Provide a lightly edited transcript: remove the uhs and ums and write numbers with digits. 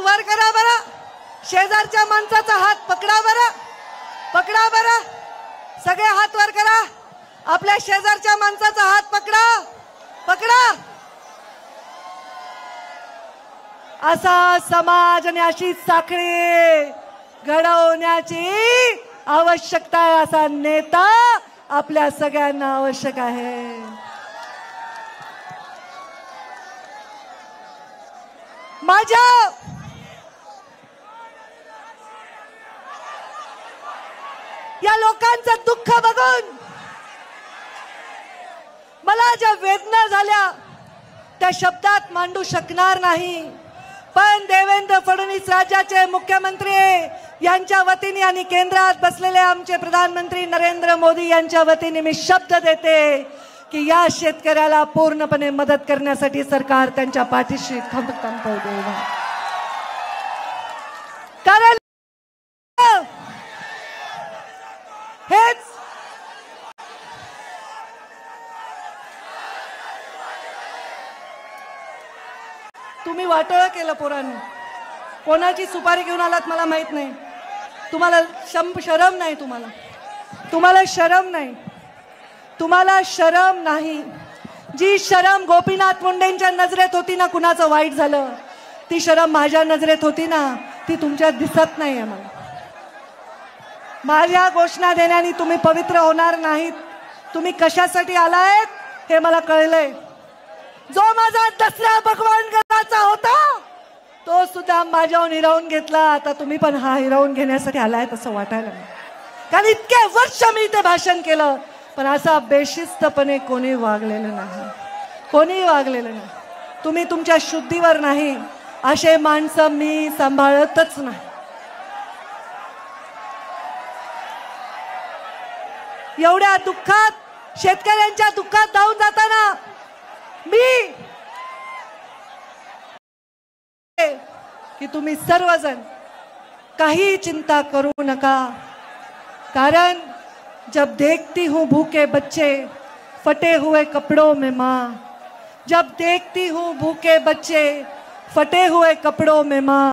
वर करा बरं, शेजारच्या माणसाचा हात पकडा बरं, पकडा बरं, सगळे हात वर करा, आपल्या शेजारच्या माणसाचा हात पकडा, पकडा. असा समाज आणि अशी साखळी घडवण्याची आवश्यकता आहे. असा नेता आपल्या सगळ्यांना आवश्यक आहे. माझ्या या लोकांचं दुःख बघून मला ज्या वेदना झाल्या त्या शब्दात मांडू शकणार नाही. पण देवेंद्र फडणवीस राज्याचे मुख्यमंत्री यांच्या वतीने आणि केंद्रात बसलेले आमचे प्रधानमंत्री नरेंद्र मोदी यांच्या वतीने मी शब्द देते की या शेतकऱ्याला पूर्णपणे मदत करण्यासाठी सरकार त्यांच्या पाठीशी खंबीरपणे उभे आहे. कारण हेच तुम्ही वाटोळं केलं पोरांनी. कोणाची सुपारी घेऊन आलात मला माहित नाही. तुम्हाला शरम नाही, तुम्हाला शरम नाही, तुम्हाला शरम नाही. जी शरम गोपीनाथ मुंडेंच्या नजरेत होती ना, कुणाचं वाईट झालं, ती शरम माझ्या नजरेत होती ना, ती तुमच्यात दिसत नाही. मला माझ्या घोषणा देण्याने तुम्ही पवित्र होणार नाहीत. तुम्ही कशासाठी आलायत हे मला कळलंय. जो माझा दसरा भगवान गडाचा होता तो सुद्धा माझ्याहून हिरावून घेतला. आता तुम्ही पण हा हिरावून घेण्यासाठी आलाय असं वाटायला नाही. कारण इतके वर्ष मी इथे भाषण केलं पण असा बेशिस्तपणे कोणी वागलेलं नाही, कोणी वागलेलं नाही. तुम्ही तुमच्या शुद्धीवर नाही असे माणसं मी सांभाळतच नाही. एवढ्या दुःखात, शेतकऱ्यांच्या दुःखात धावून जाताना मी की तुम्ही सर्वजण काही चिंता करू नका. कारण जब देखती हूँ भूखे बच्चे फटे हुए कपड़ों में माँ, जब देखती हूँ भूखे बच्चे फटे हुए कपड़ों में माँ,